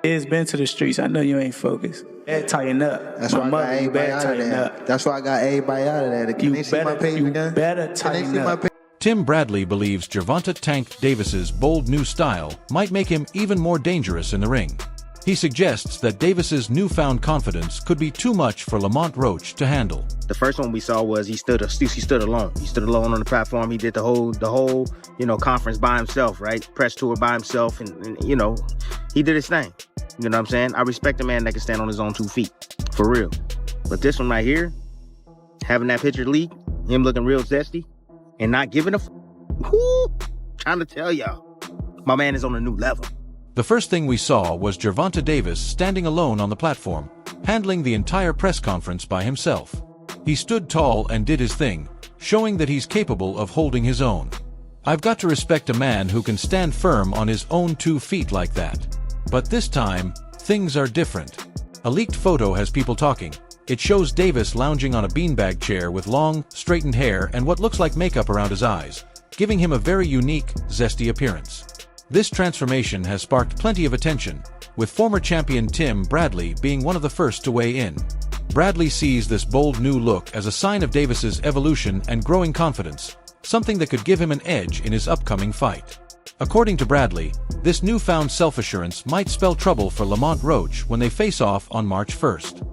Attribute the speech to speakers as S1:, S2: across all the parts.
S1: It's been to the streets. I know you ain't focused. Better tighten up.
S2: That's why I got everybody out of that. That's why I got everybody out of that. Can they see my page again?
S1: Better tighten up.
S3: Tim Bradley believes Gervonta "Tank" Davis's bold new style might make him even more dangerous in the ring. He suggests that Davis's newfound confidence could be too much for Lamont Roach to handle.
S4: The first one we saw was he stood alone. He stood alone on the platform. He did the whole conference by himself, right? Press tour by himself, and he did his thing. You know what I'm saying? I respect a man that can stand on his own 2 feet, for real. But this one right here, having that picture leak, him looking real zesty, and not giving a trying to tell y'all, my man is on a new level.
S3: The first thing we saw was Gervonta Davis standing alone on the platform, handling the entire press conference by himself. He stood tall and did his thing, showing that he's capable of holding his own. I've got to respect a man who can stand firm on his own 2 feet like that. But this time, things are different. A leaked photo has people talking. It shows Davis lounging on a beanbag chair with long, straightened hair and what looks like makeup around his eyes, giving him a very unique, zesty appearance. This transformation has sparked plenty of attention, with former champion Tim Bradley being one of the first to weigh in. Bradley sees this bold new look as a sign of Davis's evolution and growing confidence, something that could give him an edge in his upcoming fight. According to Bradley, this newfound self-assurance might spell trouble for Lamont Roach when they face off on March 1st.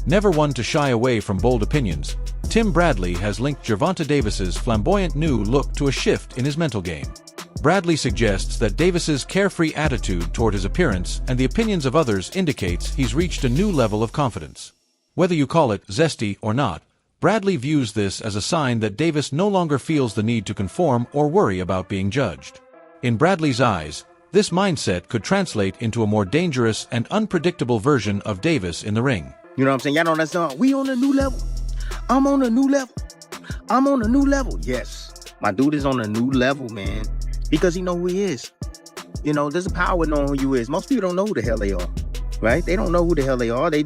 S3: Never one to shy away from bold opinions, Tim Bradley has linked Gervonta Davis's flamboyant new look to a shift in his mental game. Bradley suggests that Davis's carefree attitude toward his appearance and the opinions of others indicates he's reached a new level of confidence. Whether you call it zesty or not, Bradley views this as a sign that Davis no longer feels the need to conform or worry about being judged. In Bradley's eyes, this mindset could translate into a more dangerous and unpredictable version of Davis in the ring.
S4: You know what I'm saying? Y'all know that song? We on a new level. I'm on a new level. I'm on a new level. Yes. My dude is on a new level, man. Because he know who he is. You know, there's a power in knowing who you is. Most people don't know who the hell they are. Right? They don't know who the hell they are. They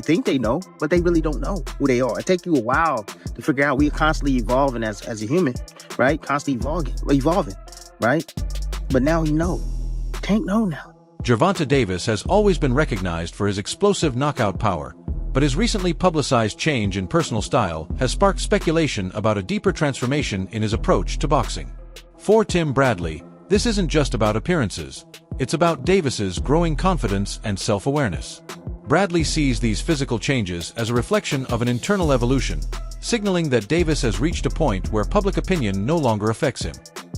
S4: think they know, but they really don't know who they are. It takes you a while to figure out. We're constantly evolving as a human, right? Constantly evolving, right? But now you know. Tank know now.
S3: Gervonta Davis has always been recognized for his explosive knockout power, but his recently publicized change in personal style has sparked speculation about a deeper transformation in his approach to boxing. For Tim Bradley, this isn't just about appearances. It's about Davis's growing confidence and self-awareness. Bradley sees these physical changes as a reflection of an internal evolution, signaling that Davis has reached a point where public opinion no longer affects him.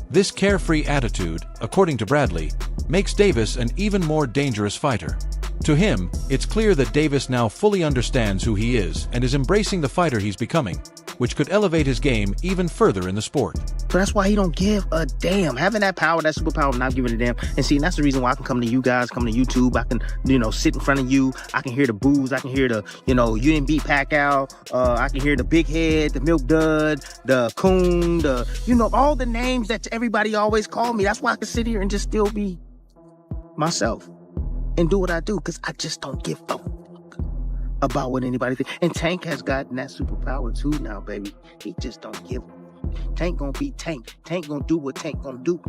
S3: This carefree attitude, according to Bradley, makes Davis an even more dangerous fighter. To him, it's clear that Davis now fully understands who he is and is embracing the fighter he's becoming, which could elevate his game even further in the sport.
S4: So that's why he don't give a damn. Having that power, that superpower, not giving a damn. And see, that's the reason why I can come to you guys, come to YouTube. I can, sit in front of you. I can hear the boos. I can hear the, you didn't beat Pacquiao. I can hear the big head, the milk dud, the coon, all the names that everybody always call me. That's why I can sit here and just still be myself and do what I do, because I just don't give a fuck about what anybody thinks. And Tank has gotten that superpower too now, baby. He just don't give a fuck. Tank gonna be Tank. Tank gonna do what Tank gonna do.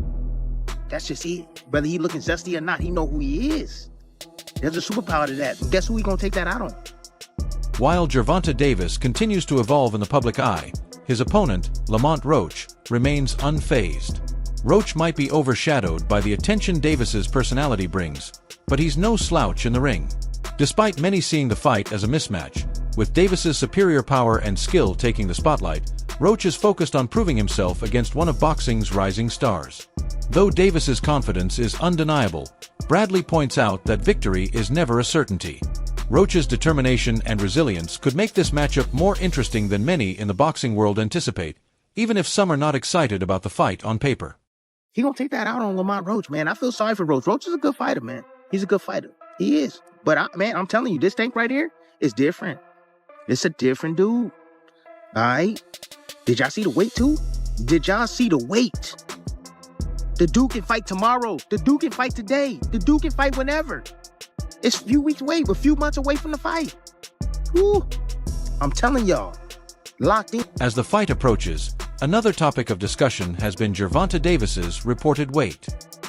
S4: That's just it. Whether he looking zesty or not, he know who he is. There's a superpower to that. And guess who he gonna take that out on?
S3: While Gervonta Davis continues to evolve in the public eye, his opponent, Lamont Roach, remains unfazed. Roach might be overshadowed by the attention Davis's personality brings, but he's no slouch in the ring. Despite many seeing the fight as a mismatch, with Davis's superior power and skill taking the spotlight, Roach is focused on proving himself against one of boxing's rising stars. Though Davis's confidence is undeniable, Bradley points out that victory is never a certainty. Roach's determination and resilience could make this matchup more interesting than many in the boxing world anticipate, even if some are not excited about the fight on paper.
S4: He gonna take that out on Lamont Roach, man. I feel sorry for Roach. Roach is a good fighter, man. He's a good fighter. He is. But, I'm telling you, this tank right here is different. It's a different dude. All right? Did y'all see the weight, too? Did y'all see the weight? The dude can fight tomorrow. The dude can fight today. The dude can fight whenever. It's a few weeks away, a few months away from the fight. Woo. I'm telling y'all, locked in.
S3: As the fight approaches, another topic of discussion has been Gervonta Davis's reported weight.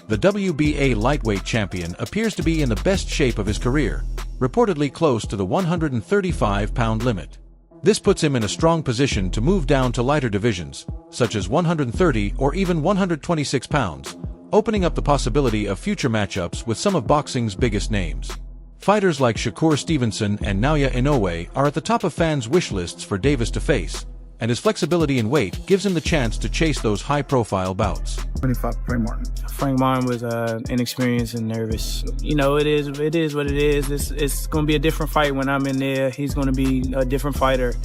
S3: The WBA lightweight champion appears to be in the best shape of his career, reportedly close to the 135-pound limit. This puts him in a strong position to move down to lighter divisions, such as 130 or even 126 pounds, opening up the possibility of future matchups with some of boxing's biggest names. Fighters like Shakur Stevenson and Naoya Inoue are at the top of fans' wish lists for Davis to face, and his flexibility in weight gives him the chance to chase those high-profile bouts.
S1: 25, Frank Martin.
S5: Frank Martin was inexperienced and nervous. You know, it is what it is. It's going to be a different fight when I'm in there. He's going to be a different fighter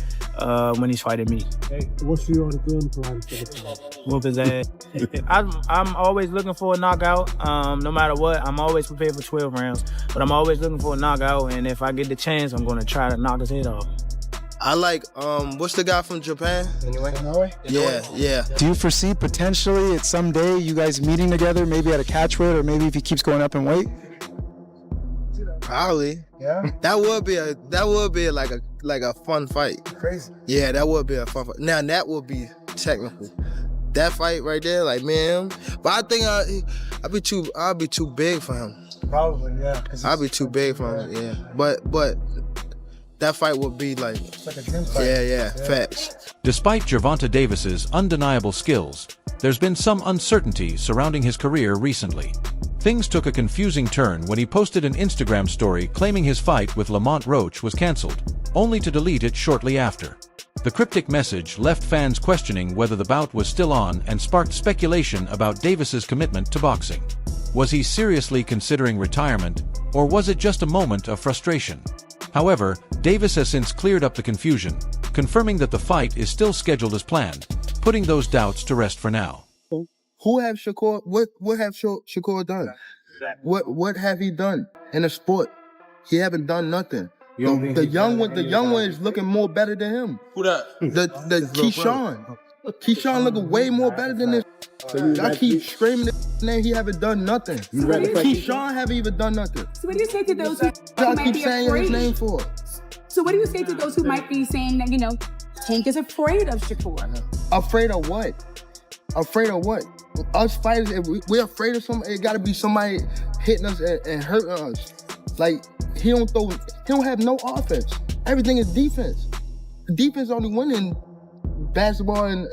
S5: when he's fighting me.
S6: Hey, what's your game plan for the fight?
S5: Whoop his ass. I'm always looking for a knockout. No matter what, I'm always prepared for 12 rounds. But I'm always looking for a knockout, and if I get the chance, I'm going to try to knock his head off.
S7: I like, what's the guy from Japan?
S6: Inoue?
S7: Yeah.
S8: Do you foresee potentially at some day you guys meeting together, maybe at a catchweight, or maybe if he keeps going up in weight?
S7: Probably.
S6: Yeah?
S7: That would be like a fun fight.
S6: Crazy.
S7: Yeah, that would be a fun fight. Now that would be technical. That fight right there, like man. But I think I'd be too big for him.
S6: Probably, yeah.
S7: I'd be too big for him, yeah. But that fight would be like,
S6: It's like a gym fight.
S7: yeah, facts.
S3: Despite Gervonta Davis's undeniable skills, there's been some uncertainty surrounding his career recently. Things took a confusing turn when he posted an Instagram story claiming his fight with Lamont Roach was cancelled, only to delete it shortly after. The cryptic message left fans questioning whether the bout was still on and sparked speculation about Davis's commitment to boxing. Was he seriously considering retirement, or was it just a moment of frustration? However, Davis has since cleared up the confusion, confirming that the fight is still scheduled as planned, putting those doubts to rest for now.
S7: Who have Shakur? What have Shakur done? What have he done in the sport? He haven't done nothing. The young one is looking more better than him.
S9: Who that?
S7: The Keyshawn. Keyshawn looking way more better than this. I keep screaming his name. He haven't done nothing. Keyshawn haven't even done nothing.
S10: So what do you say to those who
S7: I
S10: might
S7: keep
S10: be
S7: saying his name
S10: afraid?
S7: for.
S10: So what do you say to those who might be saying that, Tank is afraid of Shakur?
S7: Afraid of what? Afraid of what? Us fighters, if we're afraid of somebody, it gotta be somebody hitting us and hurting us. Like, he don't have no offense. Everything is defense. Defense only win in basketball and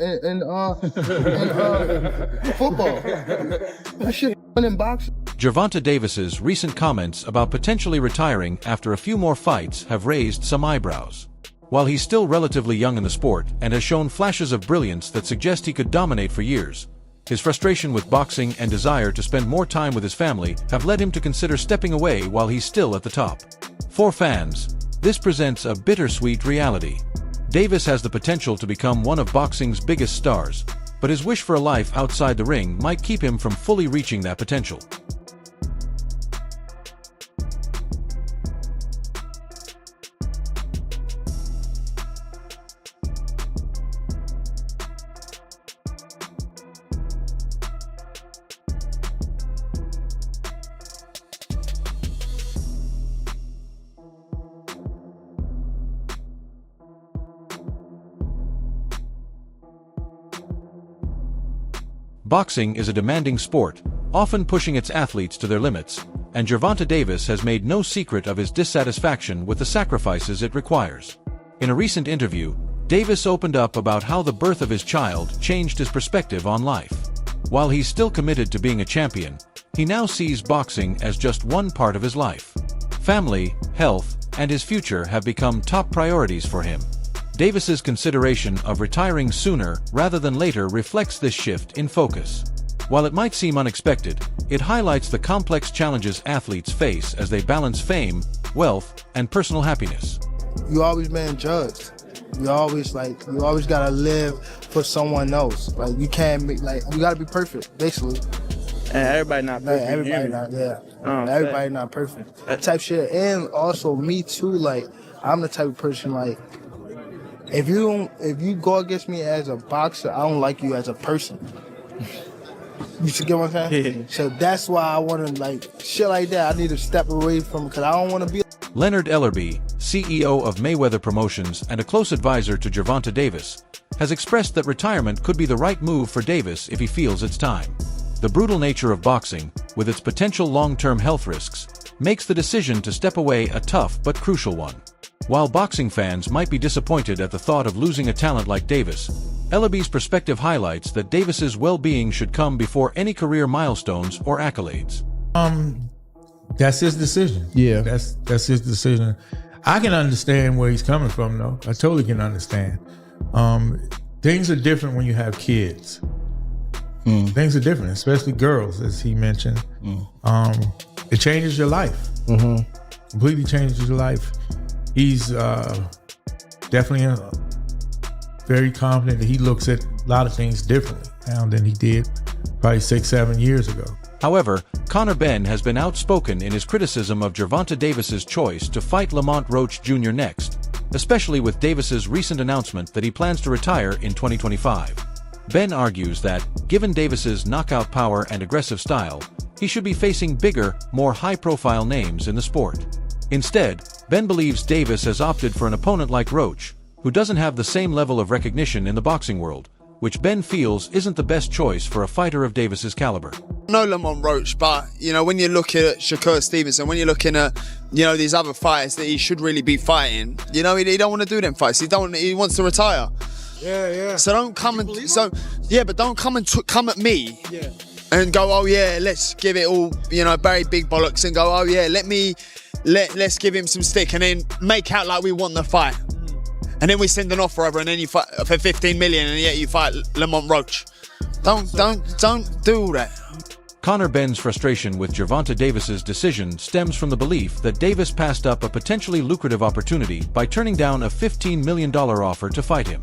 S7: football. That shit in boxing.
S3: Gervonta Davis's recent comments about potentially retiring after a few more fights have raised some eyebrows. While he's still relatively young in the sport and has shown flashes of brilliance that suggest he could dominate for years, his frustration with boxing and desire to spend more time with his family have led him to consider stepping away while he's still at the top. For fans, this presents a bittersweet reality. Davis has the potential to become one of boxing's biggest stars, but his wish for a life outside the ring might keep him from fully reaching that potential. Boxing is a demanding sport, often pushing its athletes to their limits, and Gervonta Davis has made no secret of his dissatisfaction with the sacrifices it requires. In a recent interview, Davis opened up about how the birth of his child changed his perspective on life. While he's still committed to being a champion, he now sees boxing as just one part of his life. Family, health, and his future have become top priorities for him. Davis's consideration of retiring sooner rather than later reflects this shift in focus. While it might seem unexpected, it highlights the complex challenges athletes face as they balance fame, wealth, and personal happiness.
S7: You always been judged. You always gotta live for someone else. Like you can't make, like, you gotta be perfect, basically.
S1: And everybody not perfect.
S7: Everybody not, everybody not perfect. That type shit. And also me too, like, I'm the type of person, like, if you go against me as a boxer, I don't like you as a person. You should get what I'm saying?
S1: Yeah.
S7: So that's why I want to, like, shit like that, I need to step away from, because I don't want to be.
S3: Leonard Ellerbe, CEO of Mayweather Promotions and a close advisor to Gervonta Davis, has expressed that retirement could be the right move for Davis if he feels it's time. The brutal nature of boxing, with its potential long-term health risks, makes the decision to step away a tough but crucial one. While boxing fans might be disappointed at the thought of losing a talent like Davis, Ellerbe's perspective highlights that Davis's well-being should come before any career milestones or accolades.
S9: That's his decision.
S6: Yeah.
S9: That's his decision. I can understand where he's coming from, though. I totally can understand. Things are different when you have kids. Things are different, especially girls, as he mentioned. It changes your life. Completely changes your life. He's definitely very confident that he looks at a lot of things differently now than he did probably 6-7 years ago.
S3: However, Conor Benn has been outspoken in his criticism of Gervonta Davis's choice to fight Lamont Roach Jr. next, especially with Davis's recent announcement that he plans to retire in 2025. Benn argues that, given Davis's knockout power and aggressive style, he should be facing bigger, more high-profile names in the sport. Instead, Benn believes Davis has opted for an opponent like Roach, who doesn't have the same level of recognition in the boxing world, which Benn feels isn't the best choice for a fighter of Davis's caliber.
S11: No Lamont Roach, but, when you're looking at Shakur Stevenson, when you're looking at, these other fighters that he should really be fighting, he don't want to do them fights. He wants to retire.
S6: Yeah.
S11: So don't come and but don't come at me. Yeah. And go, oh yeah, let's give it all, very big bollocks, and go, oh yeah, let's give him some stick, and then make out like we want the fight. And then we send an offer over, and then you fight for 15 million, and yet you fight Lamont Roach. Don't do all that.
S3: Conor Benn's frustration with Gervonta Davis's decision stems from the belief that Davis passed up a potentially lucrative opportunity by turning down a $15 million offer to fight him.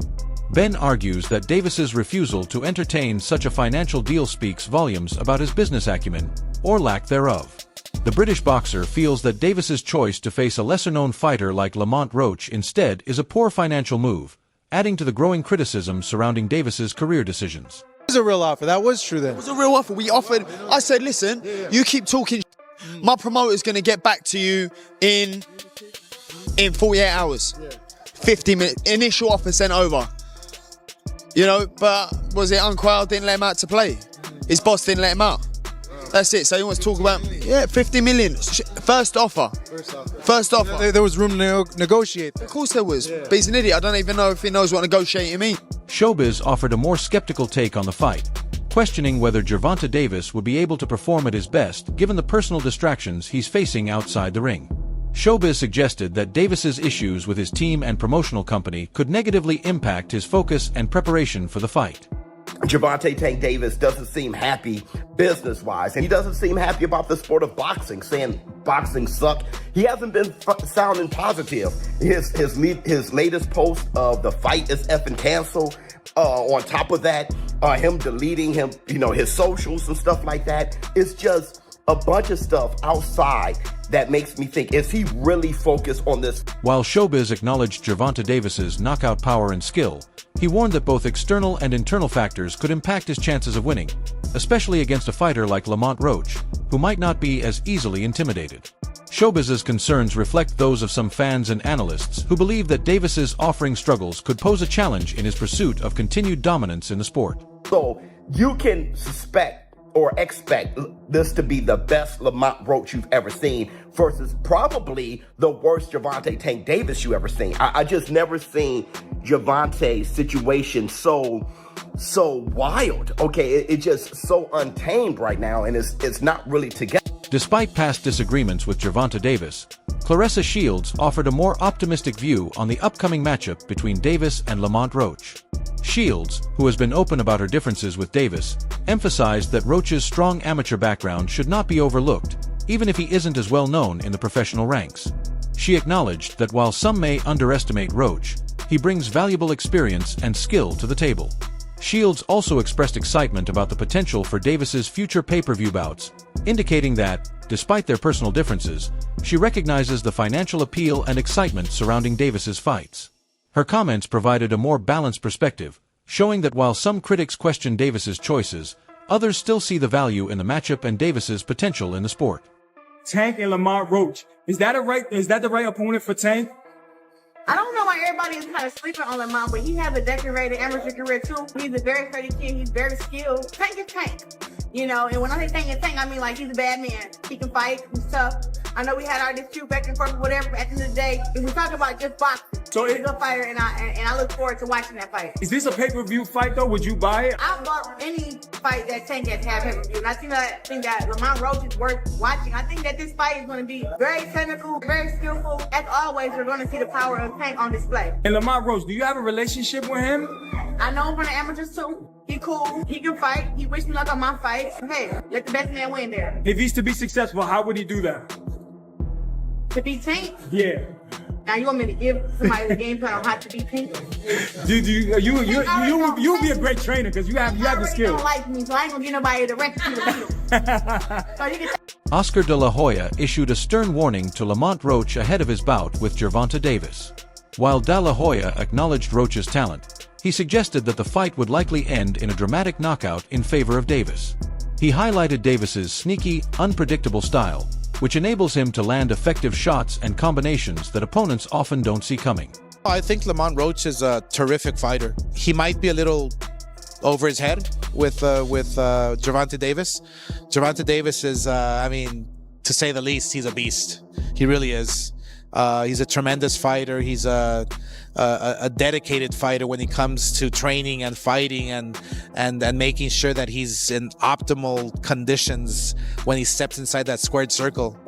S3: Benn argues that Davis's refusal to entertain such a financial deal speaks volumes about his business acumen, or lack thereof. The British boxer feels that Davis's choice to face a lesser-known fighter like Lamont Roach instead is a poor financial move, adding to the growing criticism surrounding Davis's career decisions.
S8: It was a real offer. That was true then.
S11: It was a real offer. We offered. I said, listen, you keep talking. My promoter's going to get back to you in 48 hours. 50 minutes. Initial offer sent over. But was it Unquell didn't let him out to play? His boss didn't let him out. That's it. So he wants to talk about, 50 million. First offer.
S8: There was room to negotiate.
S11: Of course there was. But he's an idiot. I don't even know if he knows what negotiating means.
S3: Showbiz offered a more skeptical take on the fight, questioning whether Gervonta Davis would be able to perform at his best given the personal distractions he's facing outside the ring. Showbiz suggested that Davis's issues with his team and promotional company could negatively impact his focus and preparation for the fight.
S12: Gervonta Tank Davis doesn't seem happy business-wise, and he doesn't seem happy about the sport of boxing, saying boxing suck. He hasn't been sounding positive. His latest post of the fight is effing canceled. On top of that, him deleting his socials and stuff like that. It's just a bunch of stuff outside that makes me think, is he really focused on this?
S3: While Showbiz acknowledged Gervonta Davis's knockout power and skill, he warned that both external and internal factors could impact his chances of winning, especially against a fighter like Lamont Roach, who might not be as easily intimidated. Showbiz's concerns reflect those of some fans and analysts who believe that Davis's offering struggles could pose a challenge in his pursuit of continued dominance in the sport.
S12: So you can suspect or expect this to be the best Lamont Roach you've ever seen versus probably the worst Gervonta Tank Davis you ever seen. I just never seen Gervonta's situation so wild. Okay, it's just so untamed right now, and it's not really together.
S3: Despite past disagreements with Gervonta Davis, Claressa Shields offered a more optimistic view on the upcoming matchup between Davis and Lamont Roach. Shields, who has been open about her differences with Davis, emphasized that Roach's strong amateur background should not be overlooked, even if he isn't as well known in the professional ranks. She acknowledged that while some may underestimate Roach, he brings valuable experience and skill to the table. Shields also expressed excitement about the potential for Davis's future pay-per-view bouts, indicating that, despite their personal differences, she recognizes the financial appeal and excitement surrounding Davis's fights. Her comments provided a more balanced perspective, showing that while some critics question Davis's choices, others still see the value in the matchup and Davis's potential in the sport.
S13: Tank and Lamont Roach. Is that the right opponent for Tank?
S14: I don't know why everybody is kind of sleeping on Lamont, but he has a decorated amateur career too. He's a very steady kid. He's very skilled. Tank is Tank. You know, and when I say Tank is Tank, I mean like he's a bad man. He can fight. He's tough. I know we had our dispute back and forth, whatever. But at the end of the day, if we talk about just boxing, so he's a good fighter, and I look forward to watching that fight.
S13: Is this a pay-per-view fight though? Would you buy it?
S14: I bought any fight that Tank has had pay-per-view, and I think that Lamont Roach is worth watching. I think that this fight is going to be very technical, very skillful. As always, we're going to see the power of Tank on display.
S13: And Lamont Roach, do you have a relationship with him?
S14: I know him from the amateurs too. He cool. He can fight. He wished me luck on my fight. Hey, let the best man win there.
S13: If he's to be successful, how would he do that?
S14: To be Tank?
S13: Yeah.
S14: Now you want me to give somebody the game plan on how to be Tank?
S13: You would be a great trainer because you have the skill.
S14: Don't like me, so I ain't gonna get nobody to rank me to beat him. So you can.
S3: Oscar De La Hoya issued a stern warning to Lamont Roach ahead of his bout with Gervonta Davis. While De La Hoya acknowledged Roach's talent, he suggested that the fight would likely end in a dramatic knockout in favor of Davis. He highlighted Davis's sneaky, unpredictable style, which enables him to land effective shots and combinations that opponents often don't see coming.
S15: I think Lamont Roach is a terrific fighter. He might be a little over his head with Gervonta Davis. Gervonta Davis is, to say the least, he's a beast. He really is. He's a tremendous fighter. He's a dedicated fighter when it comes to training and fighting and making sure that he's in optimal conditions when he steps inside that squared circle.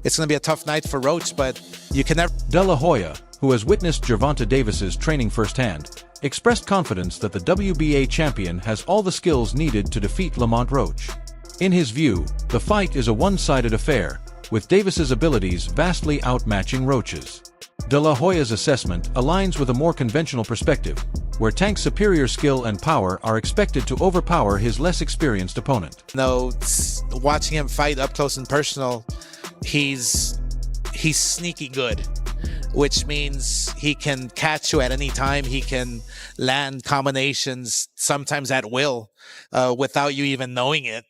S15: It's going to be a tough night for Roach, but you can never...
S3: De La Hoya, who has witnessed Gervonta Davis's training firsthand, expressed confidence that the WBA champion has all the skills needed to defeat Lamont Roach. In his view, the fight is a one-sided affair, with Davis's abilities vastly outmatching Roach's. De La Hoya's assessment aligns with a more conventional perspective, where Tank's superior skill and power are expected to overpower his less experienced opponent.
S15: No, watching him fight up close and personal, he's sneaky good, which means he can catch you at any time. He can land combinations, sometimes at will, without you even knowing it.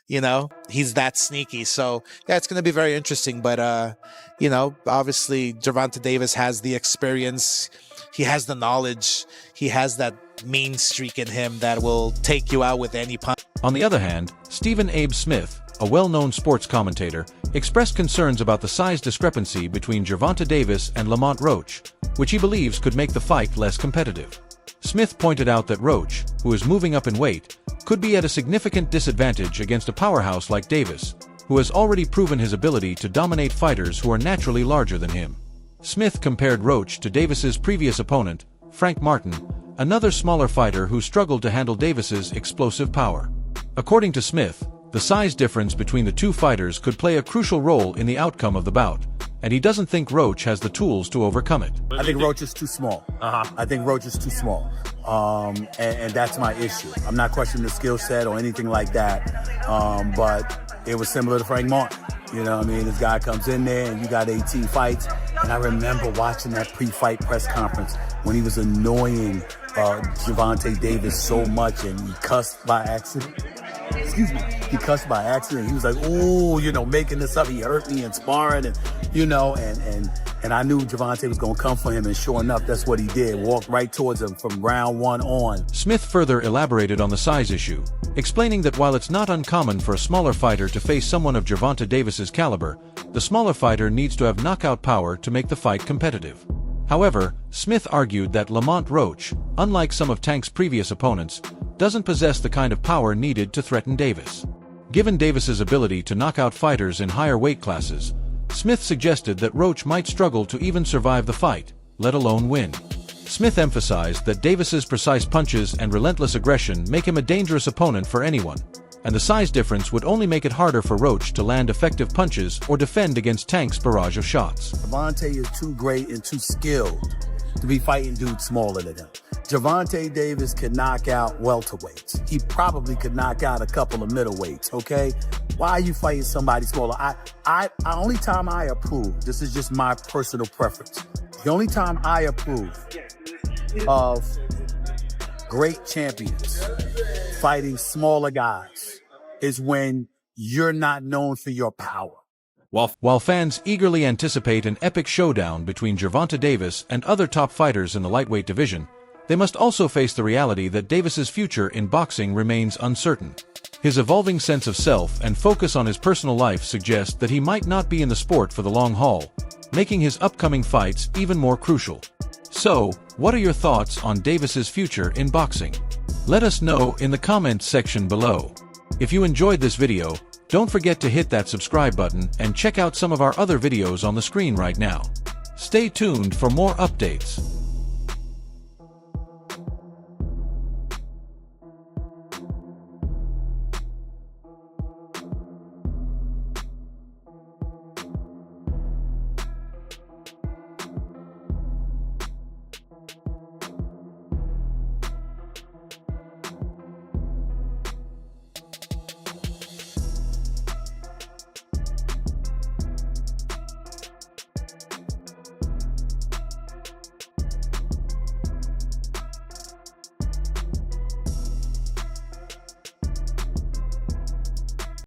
S15: You know, he's that sneaky. So, yeah, it's going to be very interesting. But, obviously, Gervonta Davis has the experience. He has the knowledge. He has that mean streak in him that will take you out with any punch.
S3: On the other hand, Stephen Abe Smith, a well-known sports commentator, expressed concerns about the size discrepancy between Gervonta Davis and Lamont Roach, which he believes could make the fight less competitive. Smith pointed out that Roach, who is moving up in weight, could be at a significant disadvantage against a powerhouse like Davis, who has already proven his ability to dominate fighters who are naturally larger than him. Smith compared Roach to Davis's previous opponent, Frank Martin, another smaller fighter who struggled to handle Davis's explosive power. According to Smith, the size difference between the two fighters could play a crucial role in the outcome of the bout, and he doesn't think Roach has the tools to overcome it.
S16: I think Roach is too small. I think Roach is too small. And that's my issue. I'm not questioning the skill set or anything like that. But it was similar to Frank Martin. You know what I mean? This guy comes in there and you got 18 fights. And I remember watching that pre-fight press conference when he was annoying Gervonta Davis so much and he cussed by accident. Excuse me. He cussed by accident. He was like, "Oh, making this up. He hurt me in sparring," and I knew Gervonta was gonna come for him, and sure enough, that's what he did. Walked right towards him from round one on.
S3: Smith further elaborated on the size issue, explaining that while it's not uncommon for a smaller fighter to face someone of Gervonta Davis's caliber, the smaller fighter needs to have knockout power to make the fight competitive. However, Smith argued that Lamont Roach, unlike some of Tank's previous opponents, doesn't possess the kind of power needed to threaten Davis. Given Davis's ability to knock out fighters in higher weight classes, Smith suggested that Roach might struggle to even survive the fight, let alone win. Smith emphasized that Davis's precise punches and relentless aggression make him a dangerous opponent for anyone, and the size difference would only make it harder for Roach to land effective punches or defend against Tank's barrage of shots.
S16: Gervonta is too great and too skilled to be fighting dudes smaller than him. Gervonta Davis can knock out welterweights. He probably could knock out a couple of middleweights, okay? Why are you fighting somebody smaller? Only time I approve, this is just my personal preference, the only time I approve of great champions fighting smaller guys is when you're not known for your power.
S3: While fans eagerly anticipate an epic showdown between Gervonta Davis and other top fighters in the lightweight division, they must also face the reality that Davis's future in boxing remains uncertain. His evolving sense of self and focus on his personal life suggest that he might not be in the sport for the long haul, making his upcoming fights even more crucial. So, what are your thoughts on Davis's future in boxing? Let us know in the comments section below. If you enjoyed this video, don't forget to hit that subscribe button and check out some of our other videos on the screen right now. Stay tuned for more updates.